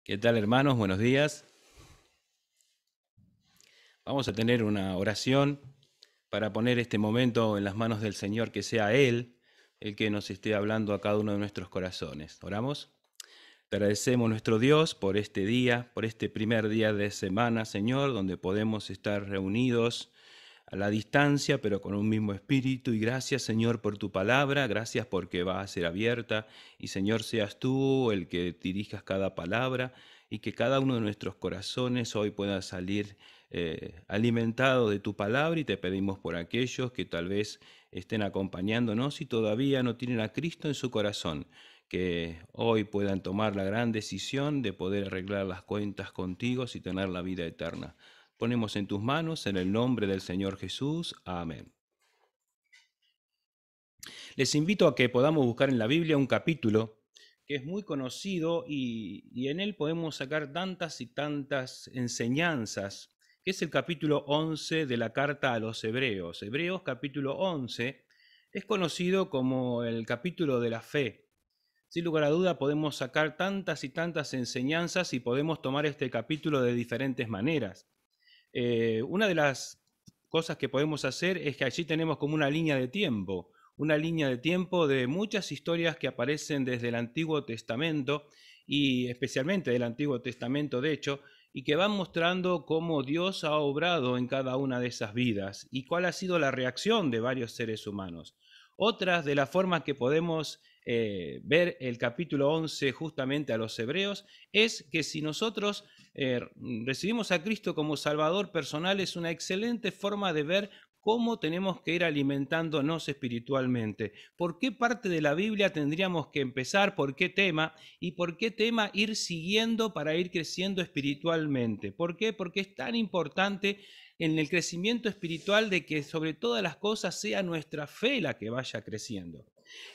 ¿Qué tal, hermanos? Buenos días. Vamos a tener una oración para poner este momento en las manos del Señor, que sea Él el que nos esté hablando a cada uno de nuestros corazones. ¿Oramos? Te agradecemos, nuestro Dios, por este día, por este primer día de semana, Señor, donde podemos estar reunidos a la distancia, pero con un mismo espíritu. Y gracias, Señor, por tu palabra, gracias porque va a ser abierta. Y, Señor, seas tú el que dirijas cada palabra y que cada uno de nuestros corazones hoy pueda salir alimentado de tu palabra. Y te pedimos por aquellos que tal vez estén acompañándonos y todavía no tienen a Cristo en su corazón, que hoy puedan tomar la gran decisión de poder arreglar las cuentas contigo y tener la vida eterna. Ponemos en tus manos, en el nombre del Señor Jesús. Amén. Les invito a que podamos buscar en la Biblia un capítulo que es muy conocido y en él podemos sacar tantas y tantas enseñanzas, que es el capítulo 11 de la carta a los Hebreos. Hebreos capítulo 11 es conocido como el capítulo de la fe. Sin lugar a duda podemos sacar tantas y tantas enseñanzas y podemos tomar este capítulo de diferentes maneras. Una de las cosas que podemos hacer es que allí tenemos como una línea de tiempo de muchas historias que aparecen desde el Antiguo Testamento y especialmente del Antiguo Testamento, de hecho, y que van mostrando cómo Dios ha obrado en cada una de esas vidas y cuál ha sido la reacción de varios seres humanos. Otras de las formas que podemos ver el capítulo 11 justamente a los hebreos es que si nosotros recibimos a Cristo como Salvador personal, es una excelente forma de ver cómo tenemos que ir alimentándonos espiritualmente. ¿Por qué parte de la Biblia tendríamos que empezar? ¿Por qué tema? ¿Y por qué tema ir siguiendo para ir creciendo espiritualmente? ¿Por qué? Porque es tan importante en el crecimiento espiritual de que sobre todas las cosas sea nuestra fe la que vaya creciendo.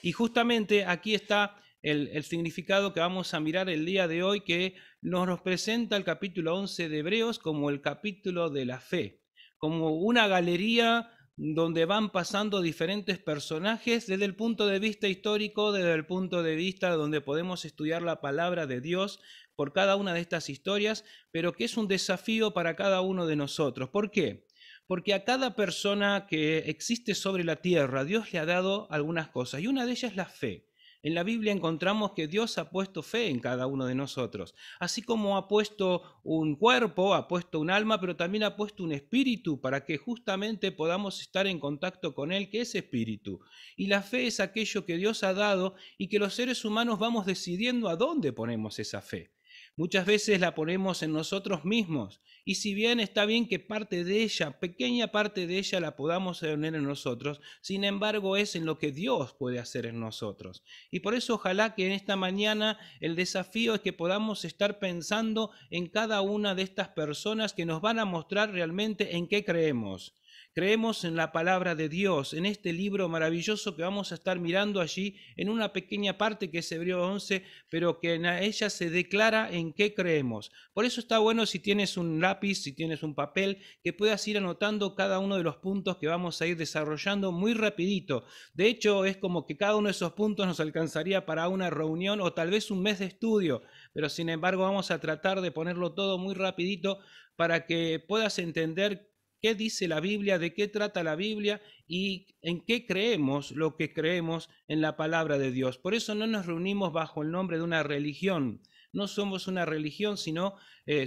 Y justamente aquí está el significado que vamos a mirar el día de hoy, que nos presenta el capítulo 11 de Hebreos como el capítulo de la fe, como una galería donde van pasando diferentes personajes desde el punto de vista histórico, desde el punto de vista donde podemos estudiar la palabra de Dios por cada una de estas historias, pero que es un desafío para cada uno de nosotros. ¿Por qué? Porque a cada persona que existe sobre la tierra, Dios le ha dado algunas cosas, y una de ellas es la fe. En la Biblia encontramos que Dios ha puesto fe en cada uno de nosotros, así como ha puesto un cuerpo, ha puesto un alma, pero también ha puesto un espíritu para que justamente podamos estar en contacto con Él, que es espíritu. Y la fe es aquello que Dios ha dado y que los seres humanos vamos decidiendo a dónde ponemos esa fe. Muchas veces la ponemos en nosotros mismos y si bien está bien que parte de ella, pequeña parte de ella la podamos tener en nosotros, sin embargo es en lo que Dios puede hacer en nosotros. Y por eso ojalá que en esta mañana el desafío es que podamos estar pensando en cada una de estas personas que nos van a mostrar realmente en qué creemos. Creemos en la palabra de Dios, en este libro maravilloso que vamos a estar mirando allí en una pequeña parte que es Hebreo 11, pero que en ella se declara en qué creemos. Por eso está bueno si tienes un lápiz, si tienes un papel, que puedas ir anotando cada uno de los puntos que vamos a ir desarrollando muy rapidito. De hecho, es como que cada uno de esos puntos nos alcanzaría para una reunión o tal vez un mes de estudio, pero sin embargo vamos a tratar de ponerlo todo muy rapidito para que puedas entender qué dice la Biblia, de qué trata la Biblia y en qué creemos lo que creemos en la palabra de Dios. Por eso no nos reunimos bajo el nombre de una religión. No somos una religión, sino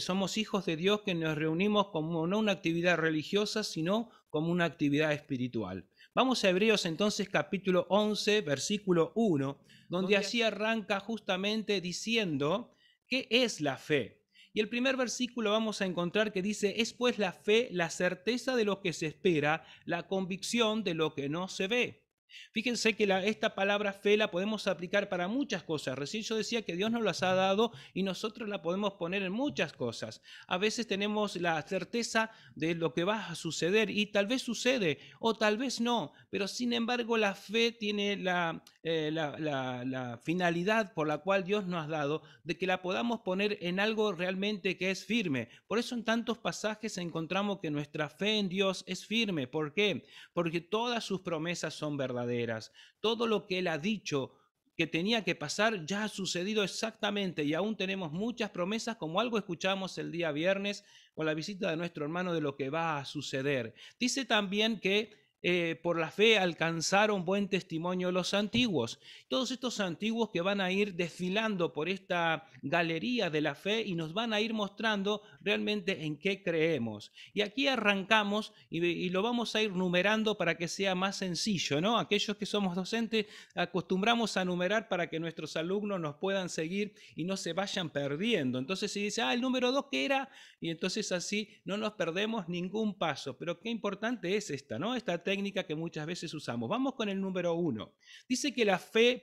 somos hijos de Dios que nos reunimos como no una actividad religiosa, sino como una actividad espiritual. Vamos a Hebreos entonces capítulo 11, versículo 1, donde allí arranca justamente diciendo qué es la fe. Y el primer versículo vamos a encontrar que dice, es pues la fe, la certeza de lo que se espera, la convicción de lo que no se ve. Fíjense que esta palabra fe la podemos aplicar para muchas cosas. Recién yo decía que Dios nos las ha dado y nosotros la podemos poner en muchas cosas. A veces tenemos la certeza de lo que va a suceder y tal vez sucede o tal vez no, pero sin embargo la fe tiene la finalidad por la cual Dios nos ha dado de que la podamos poner en algo realmente que es firme. Por eso en tantos pasajes encontramos que nuestra fe en Dios es firme. ¿Por qué? Porque todas sus promesas son verdaderas. Todo lo que Él ha dicho que tenía que pasar ya ha sucedido exactamente y aún tenemos muchas promesas, como algo escuchamos el día viernes con la visita de nuestro hermano de lo que va a suceder. Dice también que por la fe alcanzaron buen testimonio los antiguos. Todos estos antiguos que van a ir desfilando por esta galería de la fe y nos van a ir mostrando realmente en qué creemos. Y aquí arrancamos y lo vamos a ir numerando para que sea más sencillo, ¿no? Aquellos que somos docentes acostumbramos a numerar para que nuestros alumnos nos puedan seguir y no se vayan perdiendo. Entonces si dice, el número 2 ¿qué era? Y entonces así no nos perdemos ningún paso. Pero qué importante es esta, ¿no? Esta técnica que muchas veces usamos. Vamos con el número 1. Dice que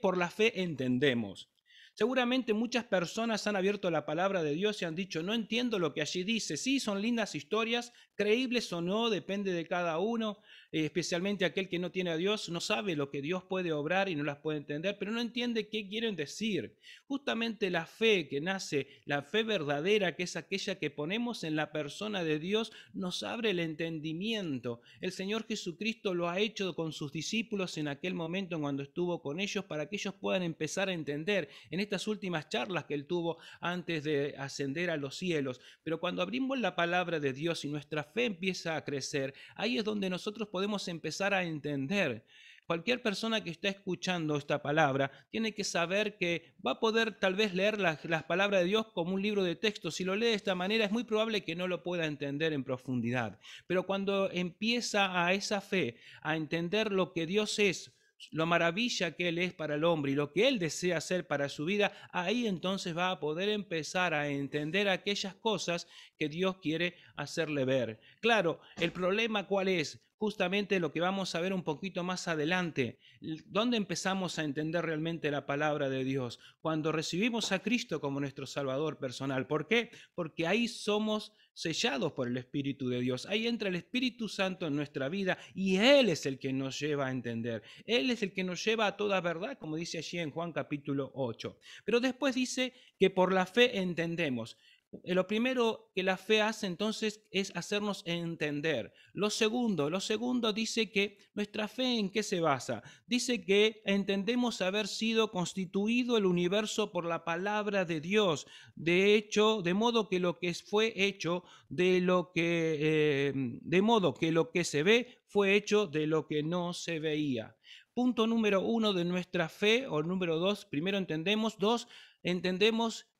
por la fe entendemos. Seguramente muchas personas han abierto la palabra de Dios y han dicho, no entiendo lo que allí dice. Sí, son lindas historias, creíbles o no, depende de cada uno, especialmente aquel que no tiene a Dios, no sabe lo que Dios puede obrar y no las puede entender, pero no entiende qué quieren decir. Justamente la fe que nace, la fe verdadera, que es aquella que ponemos en la persona de Dios, nos abre el entendimiento. El Señor Jesucristo lo ha hecho con sus discípulos en aquel momento cuando estuvo con ellos para que ellos puedan empezar a entender en estas últimas charlas que él tuvo antes de ascender a los cielos. Pero cuando abrimos la palabra de Dios y nuestra fe empieza a crecer, ahí es donde nosotros podemos empezar a entender. Cualquier persona que está escuchando esta palabra tiene que saber que va a poder tal vez leer las palabras de Dios como un libro de texto. Si lo lee de esta manera es muy probable que no lo pueda entender en profundidad. Pero cuando empieza a esa fe a entender lo que Dios es, lo maravilla que Él es para el hombre y lo que Él desea hacer para su vida, ahí entonces va a poder empezar a entender aquellas cosas que Dios quiere hacerle ver. Claro, el problema ¿cuál es? Justamente lo que vamos a ver un poquito más adelante. ¿Dónde empezamos a entender realmente la palabra de Dios? Cuando recibimos a Cristo como nuestro Salvador personal. ¿Por qué? Porque ahí somos sellados por el Espíritu de Dios. Ahí entra el Espíritu Santo en nuestra vida y Él es el que nos lleva a entender. Él es el que nos lleva a toda verdad, como dice allí en Juan capítulo 8. Pero después dice que por la fe entendemos. Lo primero que la fe hace entonces es hacernos entender. Lo segundo dice que nuestra fe ¿en qué se basa? Dice que entendemos haber sido constituido el universo por la palabra de Dios. De hecho, de modo que lo que fue hecho, de modo que lo que se ve fue hecho de lo que no se veía. Punto número 1 de nuestra fe, o número 2, primero entendemos, 2,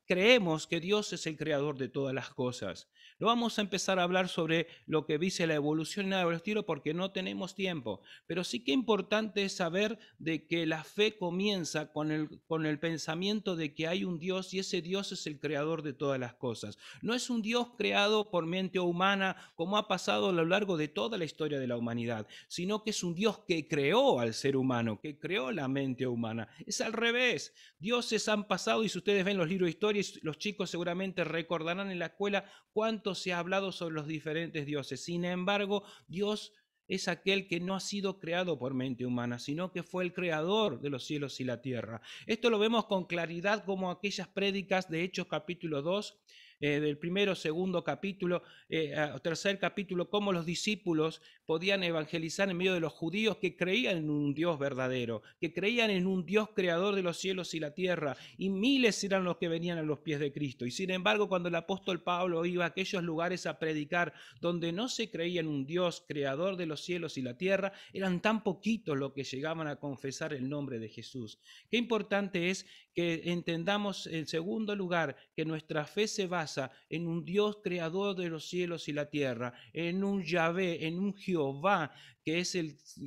creemos que Dios es el creador de todas las cosas. No vamos a empezar a hablar sobre lo que dice la evolución y nada por el estilo porque no tenemos tiempo, pero sí que importante es saber de que la fe comienza con el pensamiento de que hay un Dios y ese Dios es el creador de todas las cosas. No es un Dios creado por mente humana como ha pasado a lo largo de toda la historia de la humanidad, sino que es un Dios que creó al ser humano, que creó la mente humana. Es al revés. Dioses han pasado y si ustedes ven los libros de historia, los chicos seguramente recordarán en la escuela cuánto se ha hablado sobre los diferentes dioses. Sin embargo, Dios es aquel que no ha sido creado por mente humana, sino que fue el creador de los cielos y la tierra. Esto lo vemos con claridad como aquellas prédicas de Hechos capítulo 2, del primero, segundo capítulo, tercer capítulo, cómo los discípulos podían evangelizar en medio de los judíos que creían en un Dios verdadero, que creían en un Dios creador de los cielos y la tierra, y miles eran los que venían a los pies de Cristo. Y sin embargo, cuando el apóstol Pablo iba a aquellos lugares a predicar donde no se creía en un Dios creador de los cielos y la tierra, eran tan poquitos los que llegaban a confesar el nombre de Jesús. Qué importante es que entendamos, en segundo lugar, que nuestra fe se basa en un Dios creador de los cielos y la tierra, en un Yahvé, en un Jehová, que es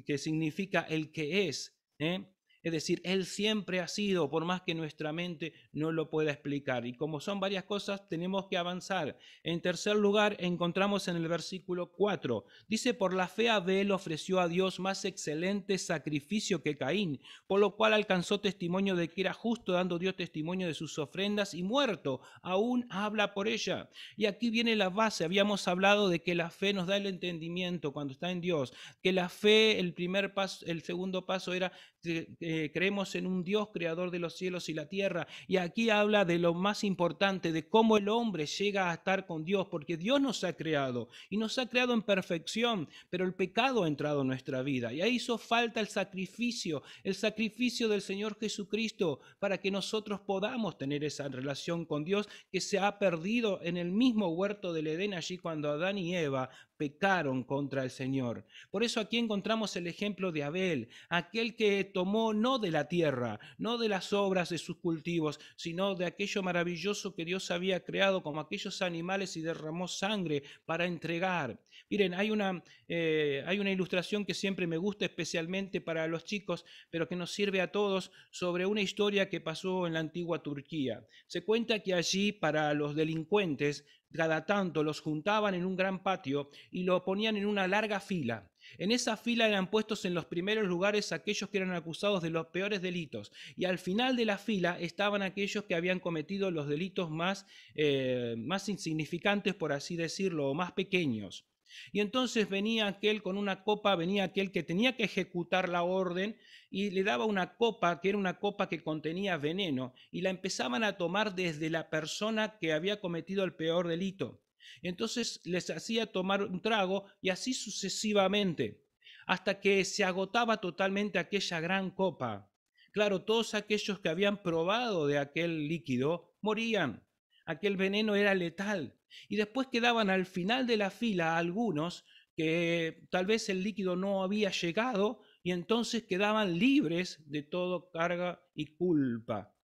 que significa el que es, ¿eh? Es decir, Él siempre ha sido, por más que nuestra mente no lo pueda explicar. Y como son varias cosas, tenemos que avanzar. En tercer lugar, encontramos en el versículo 4. Dice, por la fe Abel ofreció a Dios más excelente sacrificio que Caín, por lo cual alcanzó testimonio de que era justo, dando Dios testimonio de sus ofrendas, y muerto, aún habla por ella. Y aquí viene la base. Habíamos hablado de que la fe nos da el entendimiento cuando está en Dios, que la fe, el primer paso, el segundo paso era creemos en un Dios creador de los cielos y la tierra. Y aquí habla de lo más importante, de cómo el hombre llega a estar con Dios, porque Dios nos ha creado y nos ha creado en perfección, pero el pecado ha entrado en nuestra vida. Y ahí hizo falta el sacrificio del Señor Jesucristo para que nosotros podamos tener esa relación con Dios que se ha perdido en el mismo huerto del Edén, allí cuando Adán y Eva pecaron contra el Señor. Por eso aquí encontramos el ejemplo de Abel, aquel que tomó no de la tierra, no de las obras de sus cultivos, sino de aquello maravilloso que Dios había creado, como aquellos animales, y derramó sangre para entregar. Miren, hay una ilustración que siempre me gusta, especialmente para los chicos, pero que nos sirve a todos, sobre una historia que pasó en la antigua Turquía. Se cuenta que allí, para los delincuentes, cada tanto los juntaban en un gran patio y lo ponían en una larga fila. En esa fila eran puestos en los primeros lugares aquellos que eran acusados de los peores delitos, y al final de la fila estaban aquellos que habían cometido los delitos más insignificantes, por así decirlo, o más pequeños. Y entonces venía aquel con una copa, venía aquel que tenía que ejecutar la orden, y le daba una copa, que era una copa que contenía veneno, y la empezaban a tomar desde la persona que había cometido el peor delito. Entonces les hacía tomar un trago, y así sucesivamente, hasta que se agotaba totalmente aquella gran copa. Claro, todos aquellos que habían probado de aquel líquido morían. Aquel veneno era letal. Y después quedaban al final de la fila algunos que tal vez el líquido no había llegado, y entonces quedaban libres de todo carga y culpa.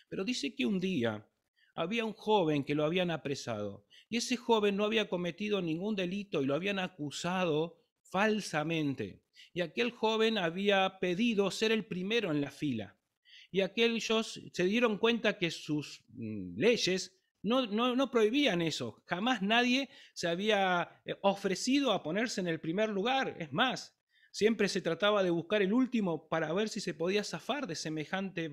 Pero dice que un día había un joven que lo habían apresado, y ese joven no había cometido ningún delito y lo habían acusado falsamente. Y aquel joven había pedido ser el primero en la fila. Y aquellos se dieron cuenta que sus leyes no prohibían eso. Jamás nadie se había ofrecido a ponerse en el primer lugar. Es más, siempre se trataba de buscar el último para ver si se podía zafar de semejante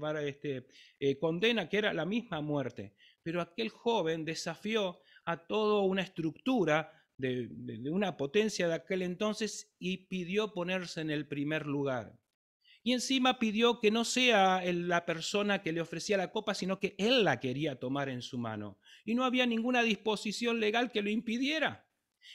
condena, que era la misma muerte. Pero aquel joven desafió a toda una estructura de una potencia de aquel entonces, y pidió ponerse en el primer lugar. Y encima pidió que no sea la persona que le ofrecía la copa, sino que él la quería tomar en su mano. Y no había ninguna disposición legal que lo impidiera.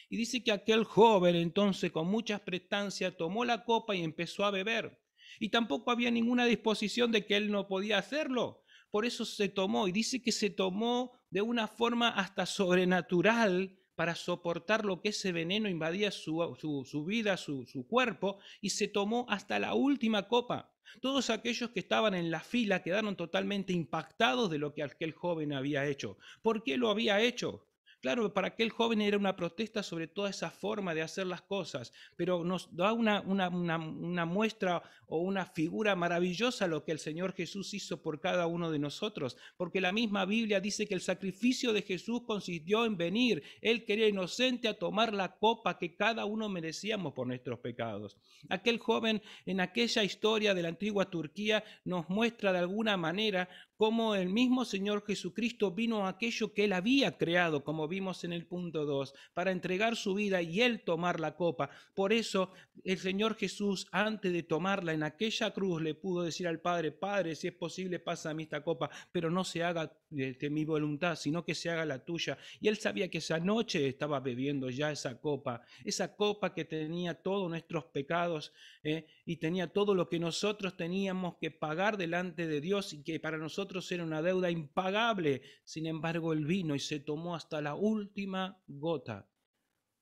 Y dice que aquel joven entonces, con mucha prestancia, tomó la copa y empezó a beber. Y tampoco había ninguna disposición de que él no podía hacerlo. Por eso se tomó, y dice que se tomó de una forma hasta sobrenatural, para soportar lo que ese veneno invadía su vida, su cuerpo, y se tomó hasta la última copa. Todos aquellos que estaban en la fila quedaron totalmente impactados de lo que aquel joven había hecho. ¿Por qué lo había hecho? Claro, para aquel joven era una protesta sobre toda esa forma de hacer las cosas, pero nos da una muestra o una figura maravillosa lo que el Señor Jesús hizo por cada uno de nosotros, porque la misma Biblia dice que el sacrificio de Jesús consistió en venir. Él quería inocente a tomar la copa que cada uno merecíamos por nuestros pecados. Aquel joven en aquella historia de la antigua Turquía nos muestra de alguna manera cómo el mismo Señor Jesucristo vino a aquello que Él había creado, como vimos en el punto 2, para entregar su vida y Él tomar la copa. Por eso el Señor Jesús, antes de tomarla en aquella cruz, le pudo decir al Padre: Padre, si es posible, pásame esta copa, pero no se haga de mi voluntad, sino que se haga la tuya. Y Él sabía que esa noche estaba bebiendo ya esa copa que tenía todos nuestros pecados, y tenía todo lo que nosotros teníamos que pagar delante de Dios, y que para nosotros era una deuda impagable. Sin embargo, Él vino y se tomó hasta la última gota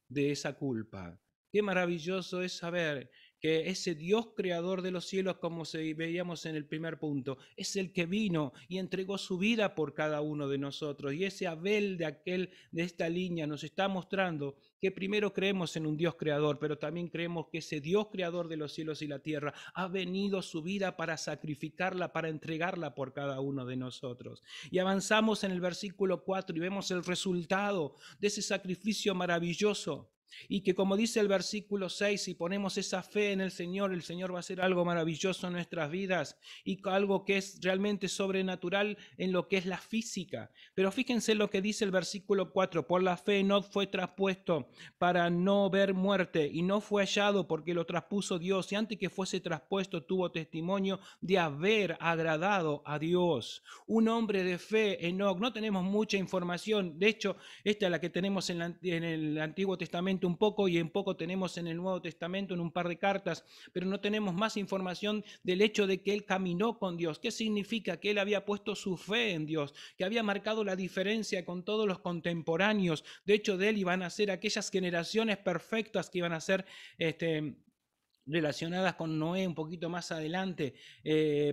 de esa culpa. Qué maravilloso es saber que ese Dios creador de los cielos, como veíamos en el primer punto, es el que vino y entregó su vida por cada uno de nosotros. Y ese Abel de esta línea nos está mostrando que primero creemos en un Dios creador, pero también creemos que ese Dios creador de los cielos y la tierra ha venido su vida para sacrificarla, para entregarla por cada uno de nosotros. Y avanzamos en el versículo 4 y vemos el resultado de ese sacrificio maravilloso. Y que como dice el versículo 6, si ponemos esa fe en el Señor va a hacer algo maravilloso en nuestras vidas y algo que es realmente sobrenatural en lo que es la física. Pero fíjense lo que dice el versículo 4, por la fe Enoc fue traspuesto para no ver muerte y no fue hallado porque lo traspuso Dios y antes que fuese traspuesto tuvo testimonio de haber agradado a Dios. Un hombre de fe, Enoc, no tenemos mucha información, de hecho esta es la que tenemos en el Antiguo Testamento un poco y en poco tenemos en el Nuevo Testamento en un par de cartas, pero no tenemos más información del hecho de que él caminó con Dios. ¿Qué significa? Que él había puesto su fe en Dios, que había marcado la diferencia con todos los contemporáneos. De hecho, de él iban a ser aquellas generaciones perfectas que iban a ser relacionadas con Noé un poquito más adelante,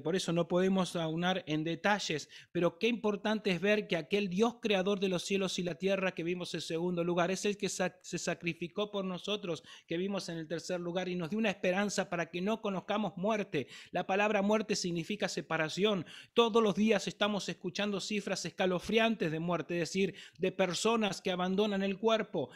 por eso no podemos aunar en detalles, pero qué importante es ver que aquel Dios creador de los cielos y la tierra que vimos en segundo lugar, es el que se sacrificó por nosotros, que vimos en el tercer lugar y nos dio una esperanza para que no conozcamos muerte. La palabra muerte significa separación. Todos los días estamos escuchando cifras escalofriantes de muerte, es decir, de personas que abandonan el cuerpo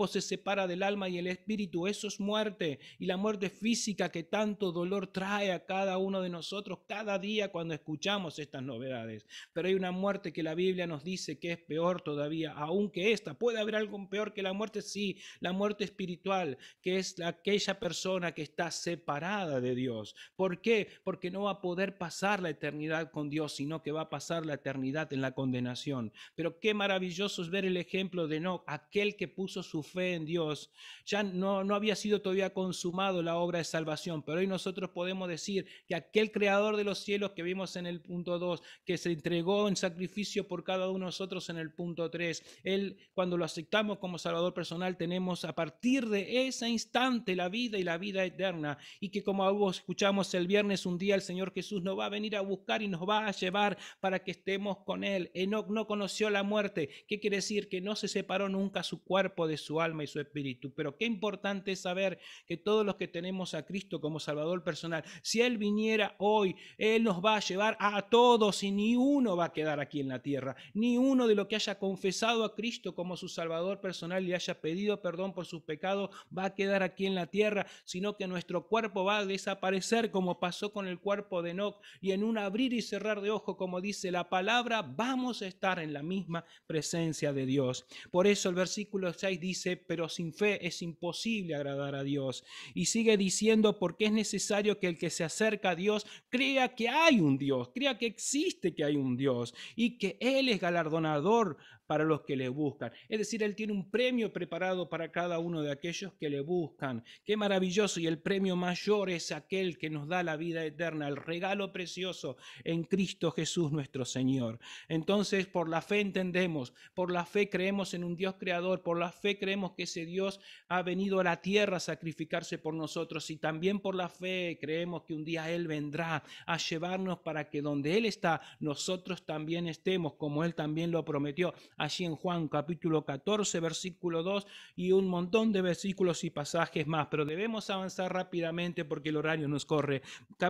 se separa del alma y el espíritu, eso es muerte, y la muerte física que tanto dolor trae a cada uno de nosotros cada día cuando escuchamos estas novedades. Pero hay una muerte que la Biblia nos dice que es peor todavía, aunque esta. ¿Puede haber algo peor que la muerte? Sí, la muerte espiritual, que es aquella persona que está separada de Dios. ¿Por qué? Porque no va a poder pasar la eternidad con Dios, sino que va a pasar la eternidad en la condenación. Pero qué maravilloso es ver el ejemplo de Enoc, aquel que puso su fe en Dios. Ya no había sido todavía consumado la obra de salvación, pero hoy nosotros podemos decir que aquel creador de los cielos que vimos en el punto 2, que se entregó en sacrificio por cada uno de nosotros en el punto 3, él, cuando lo aceptamos como Salvador personal, tenemos a partir de ese instante la vida y la vida eterna, y que como escuchamos el viernes, un día el Señor Jesús nos va a venir a buscar y nos va a llevar para que estemos con Él. Enoc no conoció la muerte. ¿Qué quiere decir? Que no se separó nunca su cuerpo de su alma y su espíritu. Pero qué importante es saber que todos los que tenemos a Cristo como Salvador personal, si Él viniera hoy, Él nos va a llevar a todos y ni uno va a quedar aquí en la tierra. Ni uno de los que haya confesado a Cristo como su Salvador personal y haya pedido perdón por sus pecados va a quedar aquí en la tierra, sino que nuestro cuerpo va a desaparecer como pasó con el cuerpo de Enoc, y en un abrir y cerrar de ojo, como dice la palabra, vamos a estar en la misma presencia de Dios. Por eso el versículo 6 dice, pero sin fe es imposible agradar a Dios. Y sigue diciendo, porque es necesario que el que se acerca a Dios crea que hay un Dios, crea que existe, que hay un Dios y que Él es galardonador para los que le buscan. Es decir, Él tiene un premio preparado para cada uno de aquellos que le buscan. Qué maravilloso, y el premio mayor es aquel que nos da la vida eterna, el regalo precioso en Cristo Jesús nuestro Señor. Entonces, por la fe entendemos, por la fe creemos en un Dios creador, por la fe creemos que ese Dios ha venido a la tierra a sacrificarse por nosotros, y también por la fe creemos que un día Él vendrá a llevarnos para que donde Él está, nosotros también estemos, como Él también lo prometió allí en Juan capítulo 14, versículo 2, y un montón de versículos y pasajes más, pero debemos avanzar rápidamente porque el horario nos corre.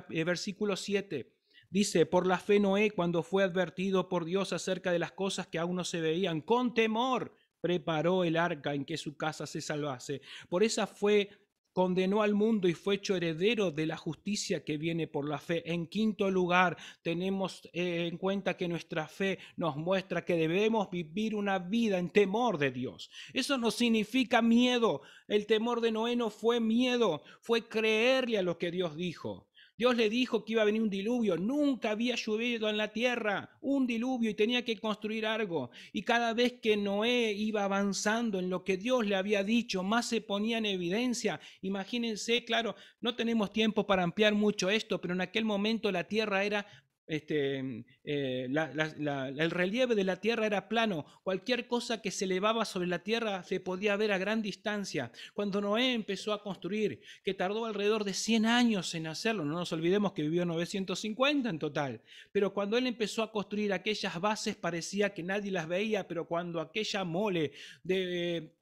Versículo 7. Dice, por la fe Noé, cuando fue advertido por Dios acerca de las cosas que aún no se veían, con temor preparó el arca en que su casa se salvase. Por esa fe condenó al mundo y fue hecho heredero de la justicia que viene por la fe. En quinto lugar, tenemos en cuenta que nuestra fe nos muestra que debemos vivir una vida en temor de Dios. Eso no significa miedo. El temor de Noé no fue miedo, fue creerle a lo que Dios dijo. Dios le dijo que iba a venir un diluvio. Nunca había llovido en la tierra un diluvio y tenía que construir algo. Y cada vez que Noé iba avanzando en lo que Dios le había dicho, más se ponía en evidencia. Imagínense, claro, no tenemos tiempo para ampliar mucho esto, pero en aquel momento la tierra era el relieve de la tierra era plano. Cualquier cosa que se elevaba sobre la tierra se podía ver a gran distancia. Cuando Noé empezó a construir, que tardó alrededor de 100 años en hacerlo, no nos olvidemos que vivió 950 en total, pero cuando él empezó a construir aquellas bases parecía que nadie las veía, pero cuando aquella mole de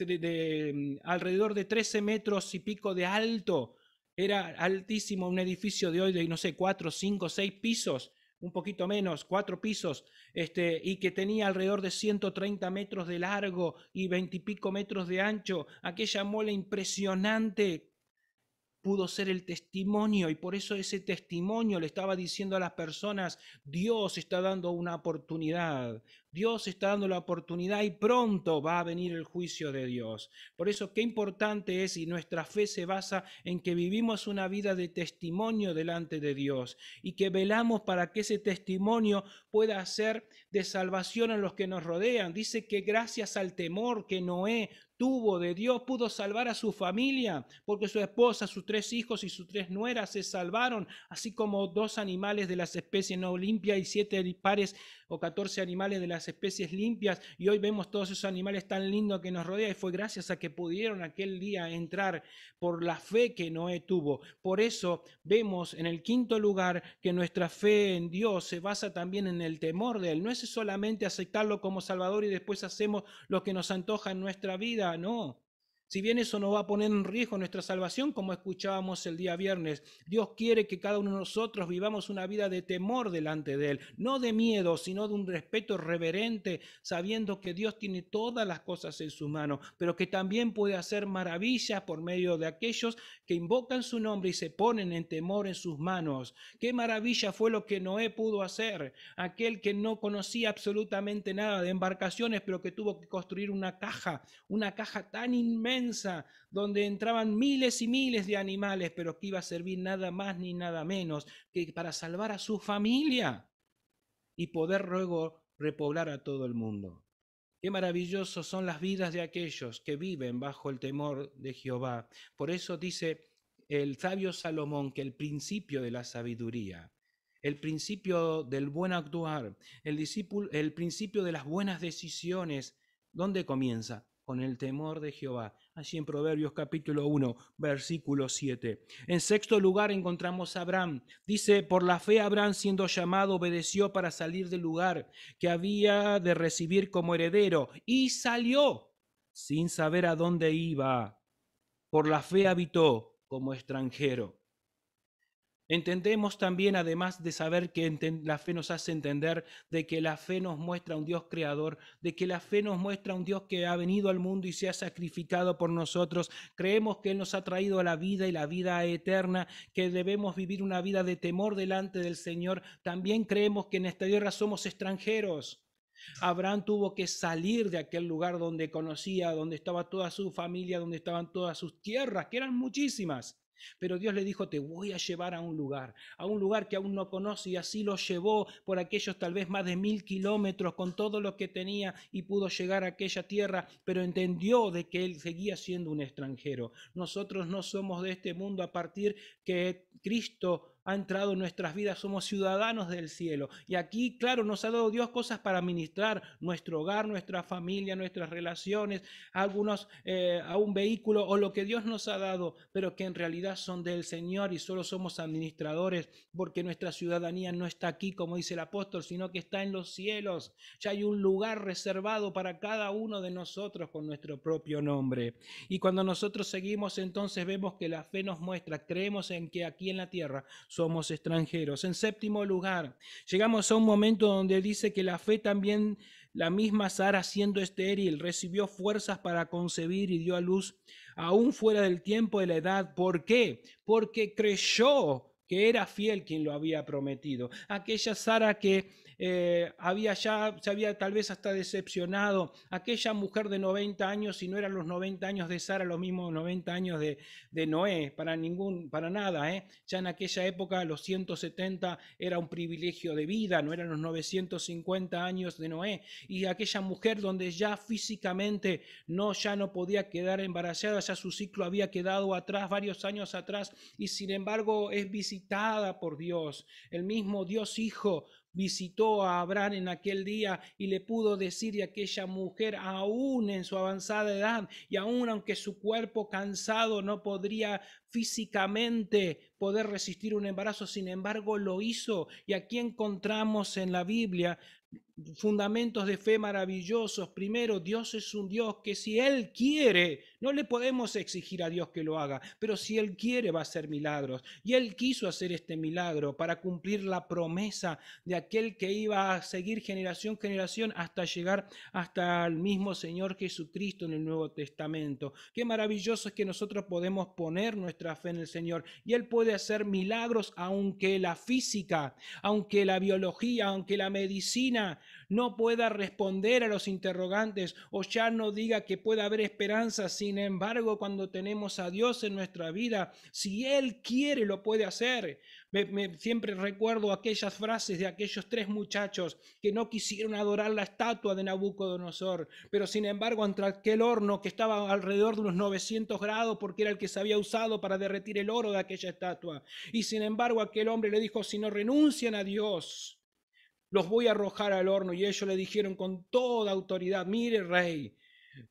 alrededor de 13 metros y pico de alto, era altísimo, un edificio de hoy de, no sé, 4, 5, 6 pisos, un poquito menos, 4 pisos, y que tenía alrededor de 130 metros de largo y 20 y pico metros de ancho, aquella mole impresionante pudo ser el testimonio, y por eso ese testimonio le estaba diciendo a las personas: Dios está dando una oportunidad, Dios está dando la oportunidad y pronto va a venir el juicio de Dios. Por eso qué importante es, y nuestra fe se basa en que vivimos una vida de testimonio delante de Dios y que velamos para que ese testimonio pueda ser de salvación a los que nos rodean. Dice que gracias al temor que Noé tuvo de Dios, pudo salvar a su familia, porque su esposa, sus 3 hijos y sus 3 nueras se salvaron, así como 2 animales de las especies no limpias y 7 pares o 14 animales de las especies limpias. Y hoy vemos todos esos animales tan lindos que nos rodean, y fue gracias a que pudieron aquel día entrar por la fe que Noé tuvo. Por eso vemos en el 5º lugar que nuestra fe en Dios se basa también en el temor de Él. No es solamente aceptarlo como Salvador y después hacemos lo que nos antoja en nuestra vida, no. Si bien eso no va a poner en riesgo nuestra salvación, como escuchábamos el día viernes, Dios quiere que cada uno de nosotros vivamos una vida de temor delante de Él, no de miedo, sino de un respeto reverente, sabiendo que Dios tiene todas las cosas en su mano, pero que también puede hacer maravillas por medio de aquellos que invocan su nombre y se ponen en temor en sus manos. Qué maravilla fue lo que Noé pudo hacer, aquel que no conocía absolutamente nada de embarcaciones, pero que tuvo que construir una caja tan inmensa, donde entraban miles y miles de animales, pero que iba a servir nada más ni nada menos que para salvar a su familia y poder luego repoblar a todo el mundo. Qué maravillosos son las vidas de aquellos que viven bajo el temor de Jehová. Por eso dice el sabio Salomón que el principio de la sabiduría, el principio del buen actuar, el principio de las buenas decisiones, ¿dónde comienza? Con el temor de Jehová. Allí en Proverbios capítulo 1, versículo 7. En 6º lugar encontramos a Abraham. Dice: por la fe Abraham, siendo llamado, obedeció para salir del lugar que había de recibir como heredero, y salió sin saber a dónde iba. Por la fe habitó como extranjero. Entendemos también, además de saber que la fe nos hace entender, de que la fe nos muestra un Dios creador, de que la fe nos muestra un Dios que ha venido al mundo y se ha sacrificado por nosotros. Creemos que Él nos ha traído a la vida y la vida eterna, que debemos vivir una vida de temor delante del Señor. También creemos que en esta tierra somos extranjeros. Abraham tuvo que salir de aquel lugar donde conocía, donde estaba toda su familia, donde estaban todas sus tierras, que eran muchísimas. Pero Dios le dijo: te voy a llevar a un lugar que aún no conoce, y así lo llevó por aquellos tal vez más de 1000 kilómetros con todo lo que tenía, y pudo llegar a aquella tierra, pero entendió de que él seguía siendo un extranjero. Nosotros no somos de este mundo. A partir que Cristo ha entrado en nuestras vidas, somos ciudadanos del cielo. Y aquí, claro, nos ha dado Dios cosas para administrar nuestro hogar, nuestra familia, nuestras relaciones, algunos a un vehículo o lo que Dios nos ha dado, pero que en realidad son del Señor y solo somos administradores, porque nuestra ciudadanía no está aquí, como dice el apóstol, sino que está en los cielos. Ya hay un lugar reservado para cada uno de nosotros con nuestro propio nombre. Y cuando nosotros seguimos, entonces vemos que la fe nos muestra, creemos en que aquí en la tierra somos extranjeros. En 7º lugar, llegamos a un momento donde dice que la fe también, la misma Sara, siendo estéril, recibió fuerzas para concebir y dio a luz aún fuera del tiempo de la edad. ¿Por qué? Porque creyó que era fiel quien lo había prometido. Aquella Sara que se había tal vez hasta decepcionado, aquella mujer de 90 años, y no eran los 90 años de Sara los mismos 90 años de Noé, para nada, ya en aquella época los 170 era un privilegio de vida, no eran los 950 años de Noé, y aquella mujer donde ya físicamente ya no podía quedar embarazada, ya su ciclo había quedado atrás, varios años atrás, y sin embargo es visitada por Dios, el mismo Dios Hijo visitó a Abraham en aquel día y le pudo decir a aquella mujer, aún en su avanzada edad y aún aunque su cuerpo cansado no podría físicamente poder resistir un embarazo, sin embargo lo hizo. Y aquí encontramos en la Biblia fundamentos de fe maravillosos. Primero, Dios es un Dios que si Él quiere, no le podemos exigir a Dios que lo haga, pero si Él quiere va a hacer milagros. Y Él quiso hacer este milagro para cumplir la promesa de aquel que iba a seguir generación en generación hasta llegar hasta el mismo Señor Jesucristo en el Nuevo Testamento. Qué maravilloso es que nosotros podemos poner nuestra fe en el Señor y Él puede hacer milagros aunque la física, aunque la biología, aunque la medicina no pueda responder a los interrogantes o ya no diga que pueda haber esperanza. Sin embargo, cuando tenemos a Dios en nuestra vida, si Él quiere, lo puede hacer. Siempre recuerdo aquellas frases de aquellos 3 muchachos que no quisieron adorar la estatua de Nabucodonosor, pero sin embargo ante aquel horno que estaba alrededor de unos 900 grados porque era el que se había usado para derretir el oro de aquella estatua, y sin embargo aquel hombre le dijo, si no renuncian a Dios, los voy a arrojar al horno. Y ellos le dijeron con toda autoridad, mire rey,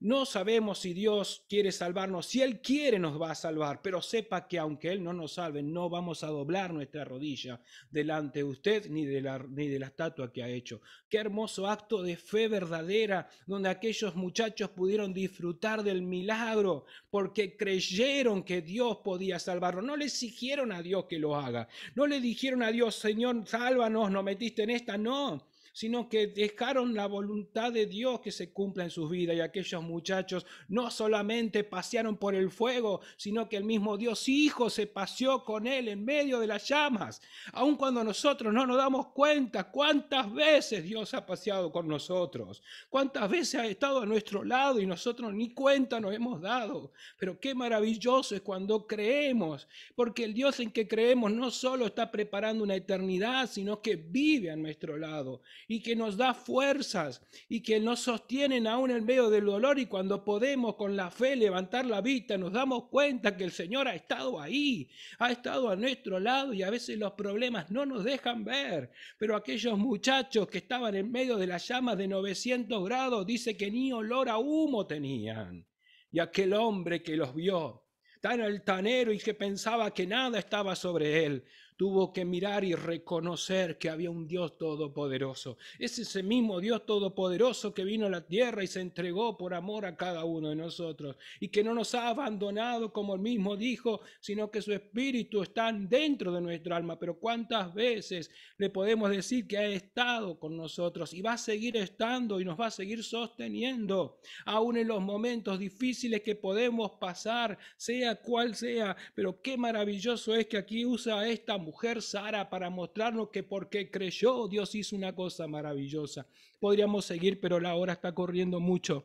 no sabemos si Dios quiere salvarnos. Si Él quiere nos va a salvar, pero sepa que aunque Él no nos salve, no vamos a doblar nuestra rodilla delante de usted ni de la estatua que ha hecho. Qué hermoso acto de fe verdadera, donde aquellos muchachos pudieron disfrutar del milagro porque creyeron que Dios podía salvarlos. No le exigieron a Dios que lo haga. No le dijeron a Dios, Señor, sálvanos, nos metiste en esta. No, sino que dejaron la voluntad de Dios que se cumpla en sus vidas. Y aquellos muchachos no solamente pasearon por el fuego, sino que el mismo Dios Hijo se paseó con él en medio de las llamas. Aun cuando nosotros no nos damos cuenta cuántas veces Dios ha paseado con nosotros, cuántas veces ha estado a nuestro lado y nosotros ni cuenta nos hemos dado. Pero qué maravilloso es cuando creemos, porque el Dios en que creemos no solo está preparando una eternidad, sino que vive a nuestro lado y que nos da fuerzas y que nos sostienen aún en medio del dolor. Y cuando podemos con la fe levantar la vista, nos damos cuenta que el Señor ha estado ahí, ha estado a nuestro lado, y a veces los problemas no nos dejan ver. Pero aquellos muchachos que estaban en medio de las llamas de 900 grados, dice que ni olor a humo tenían. Y aquel hombre que los vio tan altanero y que pensaba que nada estaba sobre él, tuvo que mirar y reconocer que había un Dios todopoderoso. Es ese mismo Dios todopoderoso que vino a la tierra y se entregó por amor a cada uno de nosotros, y que no nos ha abandonado como él mismo dijo, sino que su espíritu está dentro de nuestra alma. Pero cuántas veces le podemos decir que ha estado con nosotros y va a seguir estando y nos va a seguir sosteniendo, aún en los momentos difíciles que podemos pasar, sea cual sea. Pero qué maravilloso es que aquí usa a esta mujer Sara para mostrarnos que porque creyó, Dios hizo una cosa maravillosa. Podríamos seguir, pero la hora está corriendo mucho.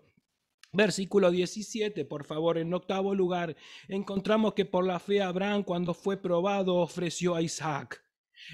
Versículo 17, por favor. En 8º lugar, encontramos que por la fe Abraham, cuando fue probado, ofreció a Isaac.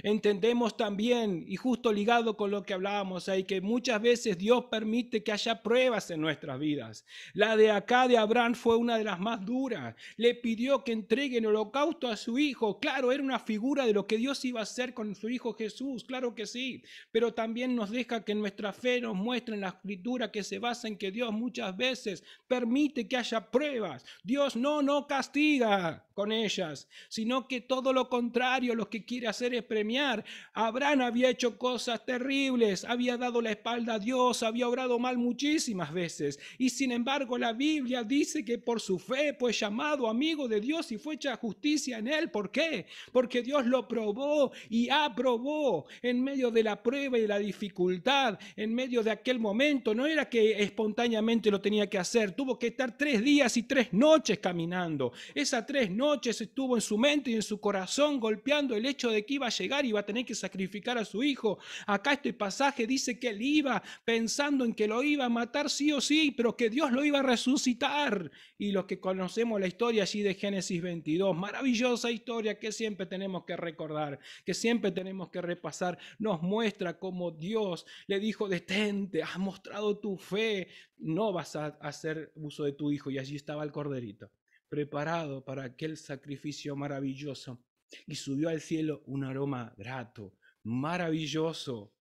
Entendemos también, y justo ligado con lo que hablábamos ahí, que muchas veces Dios permite que haya pruebas en nuestras vidas. La de acá de Abraham fue una de las más duras. Le pidió que entregue en holocausto a su hijo. Claro, era una figura de lo que Dios iba a hacer con su hijo Jesús, claro que sí. Pero también nos deja que nuestra fe nos muestre en la escritura que se basa en que Dios muchas veces permite que haya pruebas. Dios no castiga con ellas, sino que todo lo contrario, lo que quiere hacer es premiar. Abraham había hecho cosas terribles, había dado la espalda a Dios, había obrado mal muchísimas veces, y sin embargo la Biblia dice que por su fe fue llamado amigo de Dios y fue hecha justicia en él. ¿Por qué? Porque Dios lo probó y aprobó en medio de la prueba y de la dificultad, en medio de aquel momento. No era que espontáneamente lo tenía que hacer, tuvo que estar 3 días y 3 noches caminando. Esas 3 noches estuvo en su mente y en su corazón golpeando el hecho de que iba a llegar y iba a tener que sacrificar a su hijo. Acá este pasaje dice que él iba pensando en que lo iba a matar sí o sí, pero que Dios lo iba a resucitar. Y los que conocemos la historia allí de Génesis 22, maravillosa historia que siempre tenemos que recordar, que siempre tenemos que repasar, nos muestra cómo Dios le dijo: detente, has mostrado tu fe, no vas a hacer uso de tu hijo. Y allí estaba el corderito, preparado para aquel sacrificio maravilloso, y subió al cielo un aroma grato, maravilloso.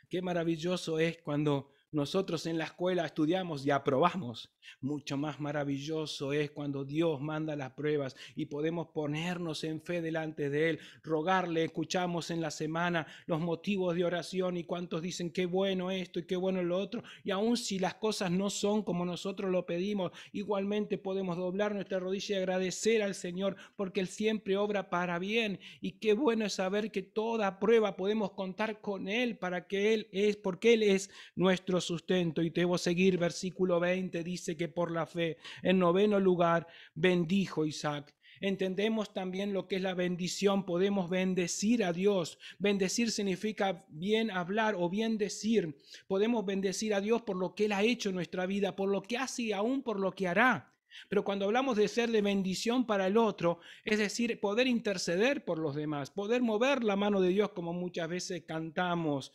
Qué maravilloso es cuando nosotros en la escuela estudiamos y aprobamos. Mucho más maravilloso es cuando Dios manda las pruebas y podemos ponernos en fe delante de Él, rogarle, escuchamos en la semana los motivos de oración y cuántos dicen qué bueno esto y qué bueno lo otro. Y aun si las cosas no son como nosotros lo pedimos, igualmente podemos doblar nuestra rodilla y agradecer al Señor porque Él siempre obra para bien. Y qué bueno es saber que toda prueba podemos contar con Él porque Él es nuestro sustento. Y debo seguir, versículo 20 dice que por la fe, en noveno lugar, bendijo Isaac. Entendemos también lo que es la bendición, podemos bendecir a Dios. Bendecir significa bien hablar o bien decir. Podemos bendecir a Dios por lo que Él ha hecho en nuestra vida, por lo que hace y aún por lo que hará. Pero cuando hablamos de ser de bendición para el otro, es decir, poder interceder por los demás, poder mover la mano de Dios como muchas veces cantamos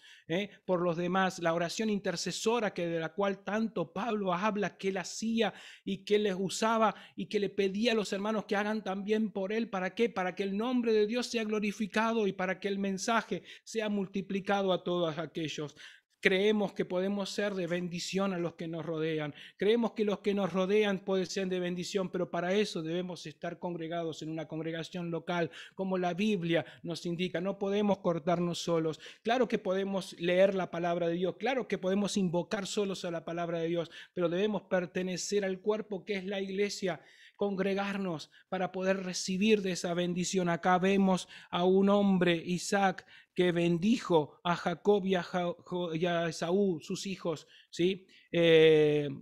por los demás, la oración intercesora de la cual tanto Pablo habla, que él hacía y que les usaba y que le pedía a los hermanos que hagan también por él. ¿Para qué? Para que el nombre de Dios sea glorificado y para que el mensaje sea multiplicado a todos aquellos. Creemos que podemos ser de bendición a los que nos rodean. Creemos que los que nos rodean pueden ser de bendición, pero para eso debemos estar congregados en una congregación local, como la Biblia nos indica. No podemos cortarnos solos. Claro que podemos leer la palabra de Dios, claro que podemos invocar solos a la palabra de Dios, pero debemos pertenecer al cuerpo que es la iglesia, congregarnos para poder recibir de esa bendición. Acá vemos a un hombre, Isaac, que bendijo a Jacob y a Esaú, sus hijos, ¿sí?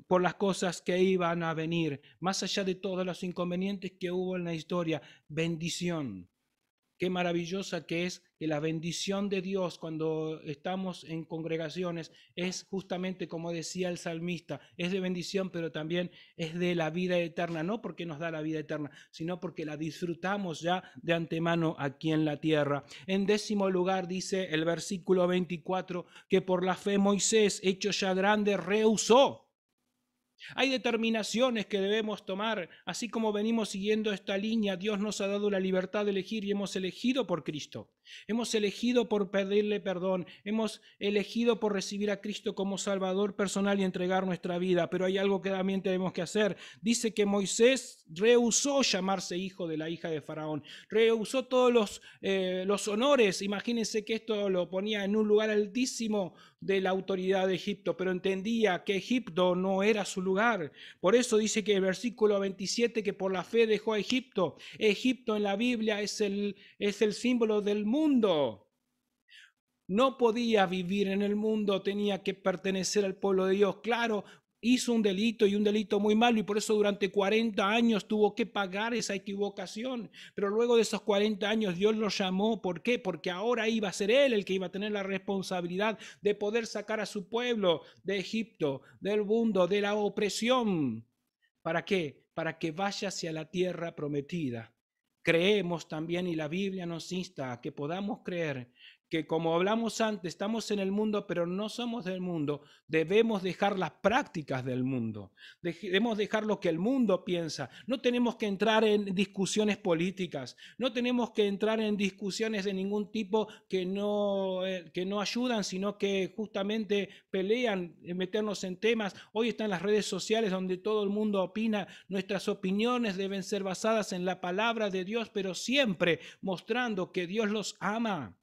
Por las cosas que iban a venir, más allá de todos los inconvenientes que hubo en la historia, bendición. Qué maravillosa que es que la bendición de Dios cuando estamos en congregaciones es justamente como decía el salmista, es de bendición, pero también es de la vida eterna, no porque nos da la vida eterna, sino porque la disfrutamos ya de antemano aquí en la tierra. En décimo lugar dice el versículo 24 que por la fe Moisés, hecho ya grande, rehusó. Hay determinaciones que debemos tomar, así como venimos siguiendo esta línea. Dios nos ha dado la libertad de elegir y hemos elegido por Cristo. Hemos elegido por pedirle perdón, hemos elegido por recibir a Cristo como Salvador personal y entregar nuestra vida, pero hay algo que también tenemos que hacer. Dice que Moisés rehusó llamarse hijo de la hija de Faraón, rehusó todos los honores. Imagínense que esto lo ponía en un lugar altísimo de la autoridad de Egipto, pero entendía que Egipto no era su lugar. Por eso dice que el versículo 27 que por la fe dejó a Egipto. Egipto en la Biblia es el símbolo del mundo. No podía vivir en el mundo, tenía que pertenecer al pueblo de Dios. Claro, hizo un delito y un delito muy malo y por eso durante 40 años tuvo que pagar esa equivocación. Pero luego de esos 40 años Dios lo llamó. ¿Por qué? Porque ahora iba a ser él el que iba a tener la responsabilidad de poder sacar a su pueblo de Egipto, del mundo, de la opresión. ¿Para qué? Para que vaya hacia la tierra prometida. Creemos también, y la Biblia nos insta a que podamos creer que, como hablamos antes, estamos en el mundo, pero no somos del mundo. Debemos dejar las prácticas del mundo. Debemos dejar lo que el mundo piensa. No tenemos que entrar en discusiones políticas. No tenemos que entrar en discusiones de ningún tipo que no ayudan, sino que justamente pelean, meternos en temas. Hoy están las redes sociales donde todo el mundo opina. Nuestras opiniones deben ser basadas en la palabra de Dios, pero siempre mostrando que Dios los ama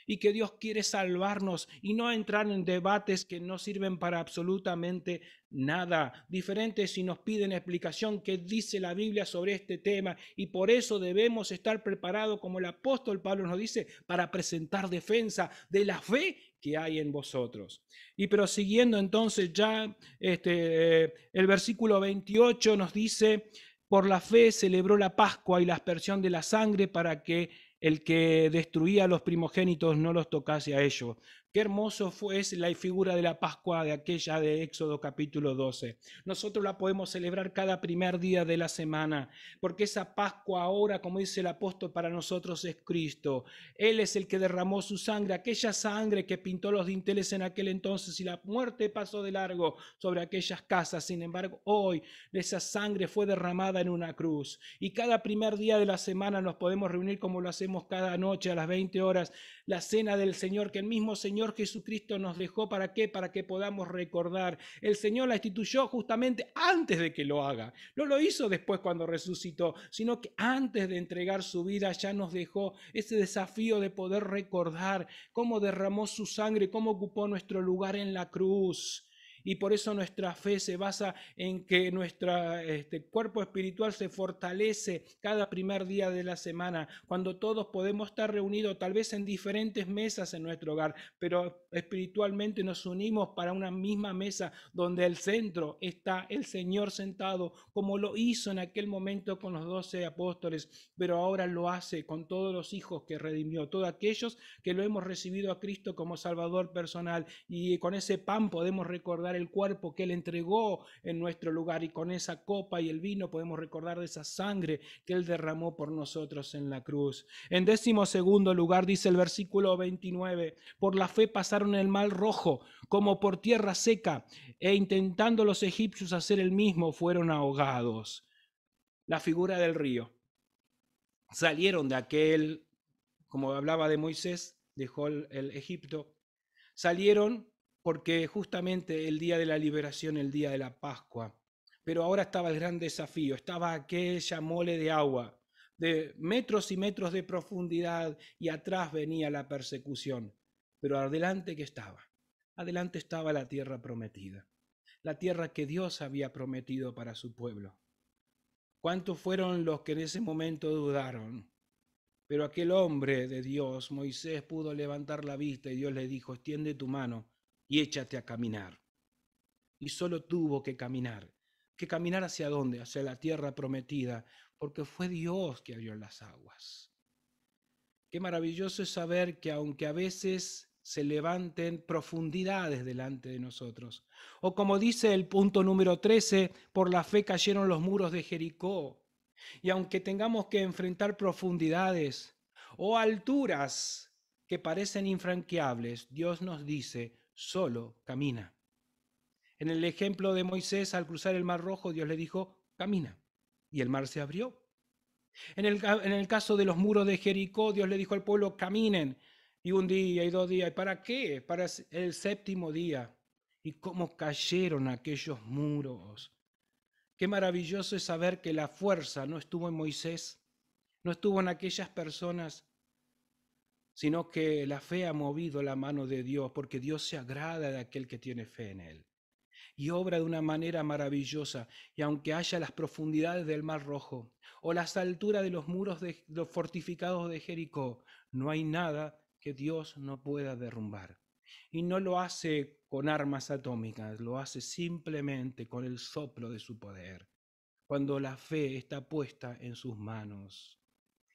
y que Dios quiere salvarnos y no entrar en debates que no sirven para absolutamente nada. Diferente si nos piden explicación qué dice la Biblia sobre este tema, y por eso debemos estar preparados, como el apóstol Pablo nos dice, para presentar defensa de la fe que hay en vosotros. Y prosiguiendo entonces ya el versículo 28 nos dice: por la fe celebró la Pascua y la aspersión de la sangre para que el que destruía a los primogénitos no los tocase a ellos. Qué hermoso fue la figura de la Pascua de aquella de Éxodo capítulo 12. Nosotros la podemos celebrar cada primer día de la semana, porque esa Pascua ahora, como dice el apóstol, para nosotros es Cristo. Él es el que derramó su sangre, aquella sangre que pintó los dinteles en aquel entonces, y la muerte pasó de largo sobre aquellas casas. Sin embargo, hoy esa sangre fue derramada en una cruz, y cada primer día de la semana nos podemos reunir como lo hacemos hacemos cada noche a las 20 horas, la cena del Señor, que el mismo Señor Jesucristo nos dejó. ¿Para qué? Para que podamos recordar. El Señor la instituyó justamente antes de que lo haga. No lo hizo después cuando resucitó, sino que antes de entregar su vida ya nos dejó ese desafío de poder recordar cómo derramó su sangre, cómo ocupó nuestro lugar en la cruz. Y por eso nuestra fe se basa en que nuestro cuerpo espiritual se fortalece cada primer día de la semana, cuando todos podemos estar reunidos tal vez en diferentes mesas en nuestro hogar, pero espiritualmente nos unimos para una misma mesa donde el centro está el Señor sentado, como lo hizo en aquel momento con los 12 apóstoles, pero ahora lo hace con todos los hijos que redimió, todos aquellos que lo hemos recibido a Cristo como Salvador personal, y con ese pan podemos recordar el cuerpo que Él entregó en nuestro lugar, y con esa copa y el vino podemos recordar de esa sangre que Él derramó por nosotros en la cruz. En 12º lugar dice el versículo 29, por la fe pasaron el mar Rojo como por tierra seca, e intentando los egipcios hacer el mismo, fueron ahogados. La figura del río. Salieron de aquel, como hablaba de Moisés, dejó el Egipto. Salieron porque justamente el día de la liberación, el día de la Pascua. Pero ahora estaba el gran desafío, estaba aquella mole de agua, de metros y metros de profundidad, y atrás venía la persecución. Pero adelante, ¿qué estaba? Adelante estaba la tierra prometida, la tierra que Dios había prometido para su pueblo. ¿Cuántos fueron los que en ese momento dudaron? Pero aquel hombre de Dios, Moisés, pudo levantar la vista y Dios le dijo, extiende tu mano y échate a caminar. Y solo tuvo que caminar. ¿Que caminar hacia dónde? Hacia la tierra prometida, porque fue Dios que abrió las aguas. Qué maravilloso es saber que aunque a veces se levanten profundidades delante de nosotros, o como dice el punto número 13, por la fe cayeron los muros de Jericó. Y aunque tengamos que enfrentar profundidades o alturas que parecen infranqueables, Dios nos dice, solo camina. En el ejemplo de Moisés, al cruzar el Mar Rojo, Dios le dijo, camina. Y el mar se abrió. En el caso de los muros de Jericó, Dios le dijo al pueblo, caminen. Y un día y 2 días. ¿Y para qué? Para el 7º día. Y cómo cayeron aquellos muros. Qué maravilloso es saber que la fuerza no estuvo en Moisés, no estuvo en aquellas personas, sino que la fe ha movido la mano de Dios, porque Dios se agrada de aquel que tiene fe en Él. Y obra de una manera maravillosa. Y aunque haya las profundidades del Mar Rojo o las alturas de los muros de los fortificados de Jericó, no hay nada que Dios no pueda derrumbar. Y no lo hace con armas atómicas, lo hace simplemente con el soplo de su poder, cuando la fe está puesta en sus manos.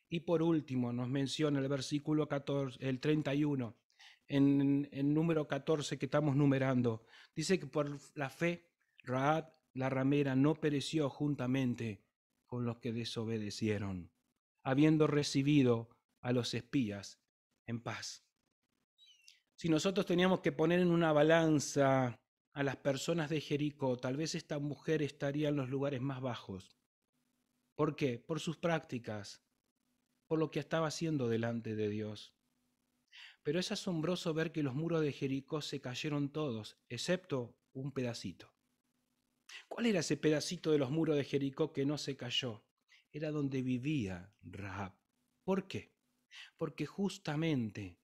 Y por último nos menciona el versículo 14, el 31, en número 14 que estamos numerando. Dice que por la fe Rahab la ramera no pereció juntamente con los que desobedecieron, habiendo recibido a los espías en paz. Si nosotros teníamos que poner en una balanza a las personas de Jericó, tal vez esta mujer estaría en los lugares más bajos. ¿Por qué? Por sus prácticas, por lo que estaba haciendo delante de Dios. Pero es asombroso ver que los muros de Jericó se cayeron todos, excepto un pedacito. ¿Cuál era ese pedacito de los muros de Jericó que no se cayó? Era donde vivía Rahab. ¿Por qué? Porque justamente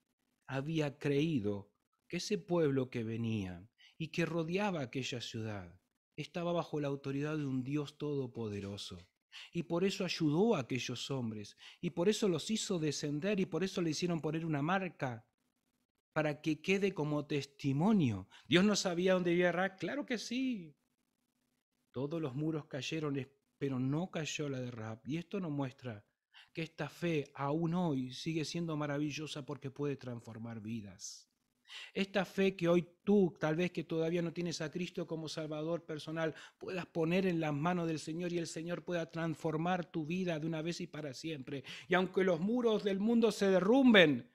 había creído que ese pueblo que venía y que rodeaba aquella ciudad estaba bajo la autoridad de un Dios todopoderoso. Y por eso ayudó a aquellos hombres, y por eso los hizo descender, y por eso le hicieron poner una marca para que quede como testimonio. ¿Dios no sabía dónde vivía Rahab? Claro que sí. Todos los muros cayeron, pero no cayó la de Rahab. Y esto nos muestra que esta fe aún hoy sigue siendo maravillosa porque puede transformar vidas. Esta fe que hoy tú, tal vez que todavía no tienes a Cristo como Salvador personal, puedas poner en las manos del Señor y el Señor pueda transformar tu vida de una vez y para siempre. Y aunque los muros del mundo se derrumben,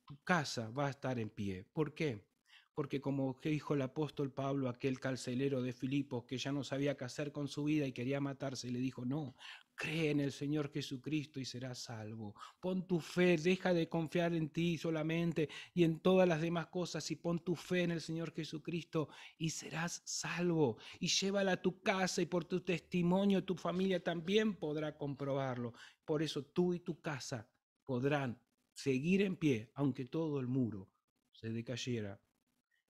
tu casa va a estar en pie. ¿Por qué? porque como que dijo el apóstol Pablo, aquel carcelero de Filipos que ya no sabía qué hacer con su vida y quería matarse, y le dijo, no, cree en el Señor Jesucristo y serás salvo. Pon tu fe, deja de confiar en ti solamente y en todas las demás cosas y pon tu fe en el Señor Jesucristo y serás salvo. Y llévala a tu casa y por tu testimonio tu familia también podrá comprobarlo. Por eso tú y tu casa podrán seguir en pie, aunque todo el muro se decayera.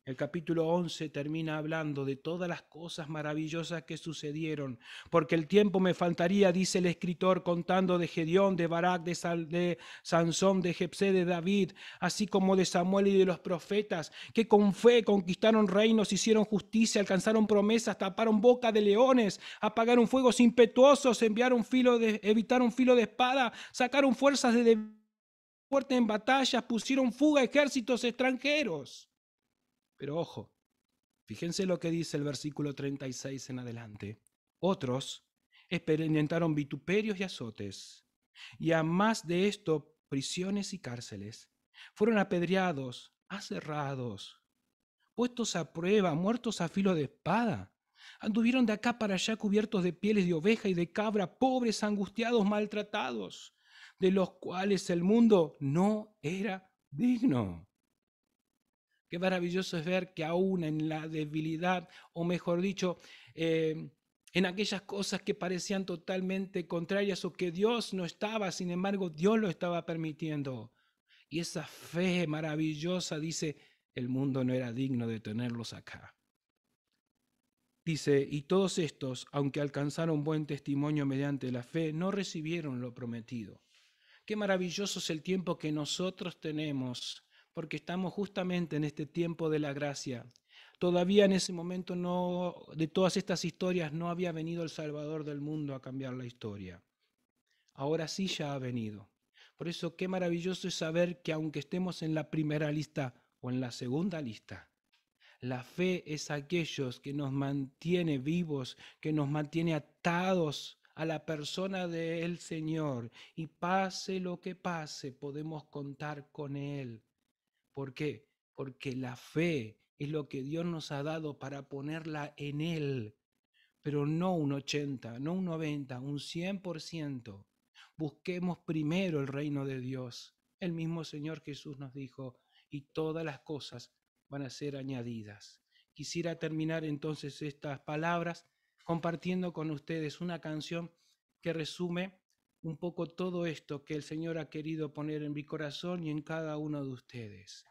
El capítulo 11 termina hablando de todas las cosas maravillosas que sucedieron, porque el tiempo me faltaría, dice el escritor, contando de Gedeón, de Barak, de Sansón, de Jepsé, de David, así como de Samuel y de los profetas, que con fe conquistaron reinos, hicieron justicia, alcanzaron promesas, taparon boca de leones, apagaron fuegos impetuosos, evitaron filo de espada, sacaron fuerzas de fuerte en batallas, pusieron fuga a ejércitos extranjeros. Pero ojo, fíjense lo que dice el versículo 36 en adelante. Otros experimentaron vituperios y azotes, y a más de esto, prisiones y cárceles. Fueron apedreados, aserrados, puestos a prueba, muertos a filo de espada. Anduvieron de acá para allá cubiertos de pieles de oveja y de cabra, pobres, angustiados, maltratados, de los cuales el mundo no era digno. Qué maravilloso es ver que aún en la debilidad, o mejor dicho, en aquellas cosas que parecían totalmente contrarias o que Dios no estaba, sin embargo, Dios lo estaba permitiendo. Y esa fe maravillosa dice, el mundo no era digno de tenerlos acá. Dice, y todos estos, aunque alcanzaron buen testimonio mediante la fe, no recibieron lo prometido. Qué maravilloso es el tiempo que nosotros tenemos, porque estamos justamente en este tiempo de la gracia. Todavía en ese momento de todas estas historias no había venido el Salvador del mundo a cambiar la historia. Ahora sí ya ha venido. Por eso qué maravilloso es saber que aunque estemos en la primera lista o en la segunda lista, la fe es aquellos que nos mantiene vivos, que nos mantiene atados a la persona del Señor. Y pase lo que pase, podemos contar con Él. ¿Por qué? Porque la fe es lo que Dios nos ha dado para ponerla en Él. Pero no un 80, no un 90, un 100%. Busquemos primero el reino de Dios. El mismo Señor Jesús nos dijo, y todas las cosas van a ser añadidas. Quisiera terminar entonces estas palabras compartiendo con ustedes una canción que resume un poco todo esto que el Señor ha querido poner en mi corazón y en cada uno de ustedes.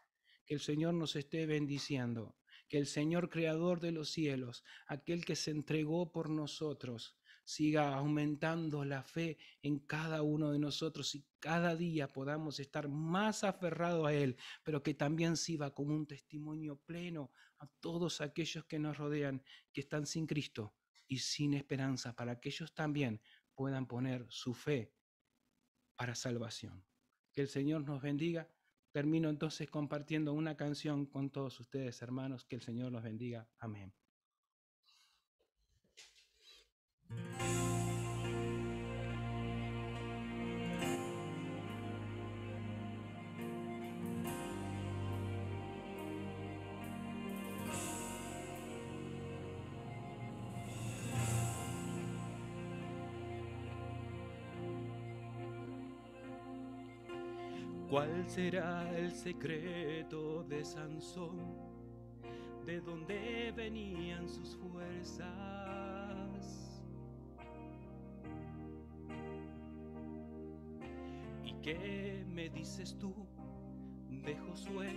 Que el Señor nos esté bendiciendo, que el Señor creador de los cielos, aquel que se entregó por nosotros, siga aumentando la fe en cada uno de nosotros y cada día podamos estar más aferrados a Él, pero que también sirva como un testimonio pleno a todos aquellos que nos rodean, que están sin Cristo y sin esperanza, para que ellos también puedan poner su fe para salvación. Que el Señor nos bendiga. Termino entonces compartiendo una canción con todos ustedes, hermanos. Que el Señor los bendiga. Amén. ¿Cuál será el secreto de Sansón? ¿De dónde venían sus fuerzas? ¿Y qué me dices tú de Josué,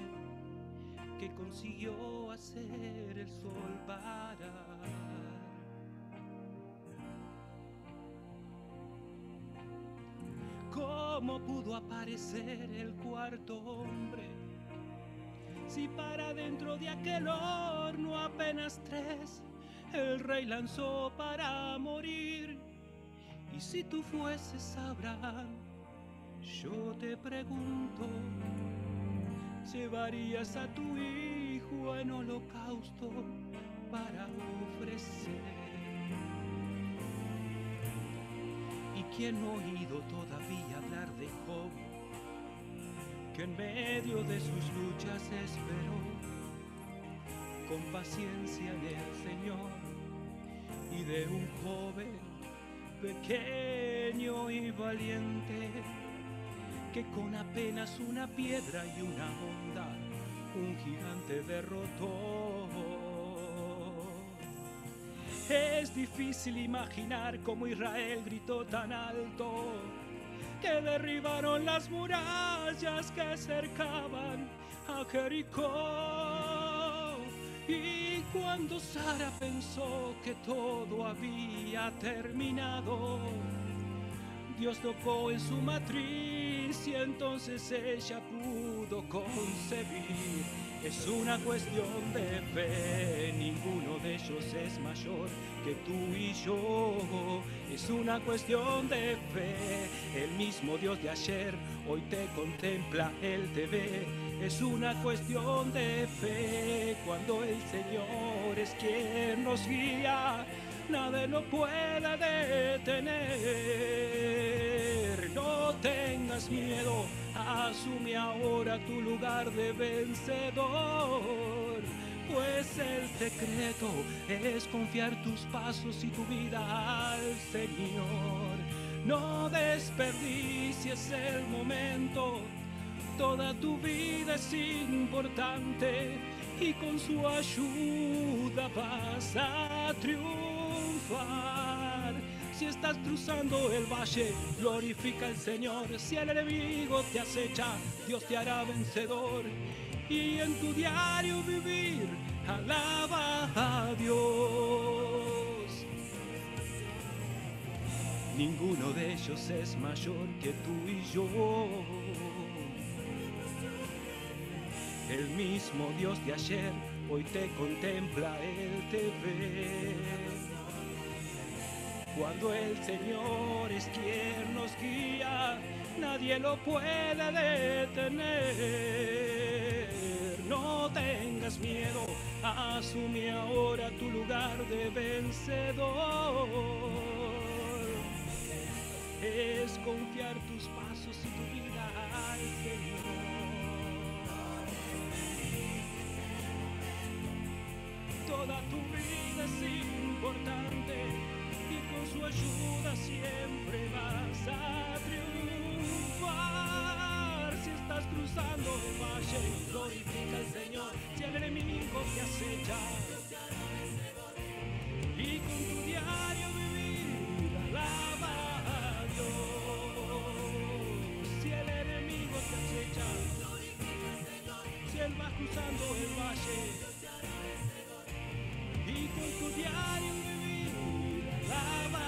que consiguió hacer el sol parar? ¿Cómo pudo aparecer el cuarto hombre, si para dentro de aquel horno apenas tres el rey lanzó para morir? Y si tú fueses Abraham, yo te pregunto, ¿llevarías a tu hijo en holocausto para ofrecer? ¿Y quién no ha oído todavía hablar de Job, que en medio de sus luchas esperó con paciencia en el Señor, y de un joven pequeño y valiente, que con apenas una piedra y una onda un gigante derrotó. Es difícil imaginar cómo Israel gritó tan alto que derribaron las murallas que cercaban a Jericó. Y cuando Sara pensó que todo había terminado, Dios tocó en su matriz y entonces ella pudo concebir. Es una cuestión de fe, ninguno de ellos es mayor que tú y yo. Es una cuestión de fe, el mismo Dios de ayer hoy te contempla, Él te ve. Es una cuestión de fe, cuando el Señor es quien nos guía, nada lo puede detener. No tengas miedo, asume ahora tu lugar de vencedor, pues el secreto es confiar tus pasos y tu vida al Señor. No desperdicies el momento, toda tu vida es importante y con su ayuda vas a triunfar. Si estás cruzando el valle, glorifica al Señor. Si el enemigo te acecha, Dios te hará vencedor. Y en tu diario vivir, alaba a Dios. Ninguno de ellos es mayor que tú y yo. El mismo Dios de ayer hoy te contempla, Él te ve. Cuando el Señor es quien nos guía, nadie lo puede detener. No tengas miedo, asume ahora tu lugar de vencedor. Es confiar tus pasos y tu vida al Señor. Toda tu vida es importante y con su ayuda siempre vas a triunfar. Si estás cruzando el valle, glorifica al Señor. Si el enemigo te acecha, y con tu diario vivir, alaba a Dios. Si el enemigo te acecha, si él va cruzando el valle, y con tu diario vivir, alaba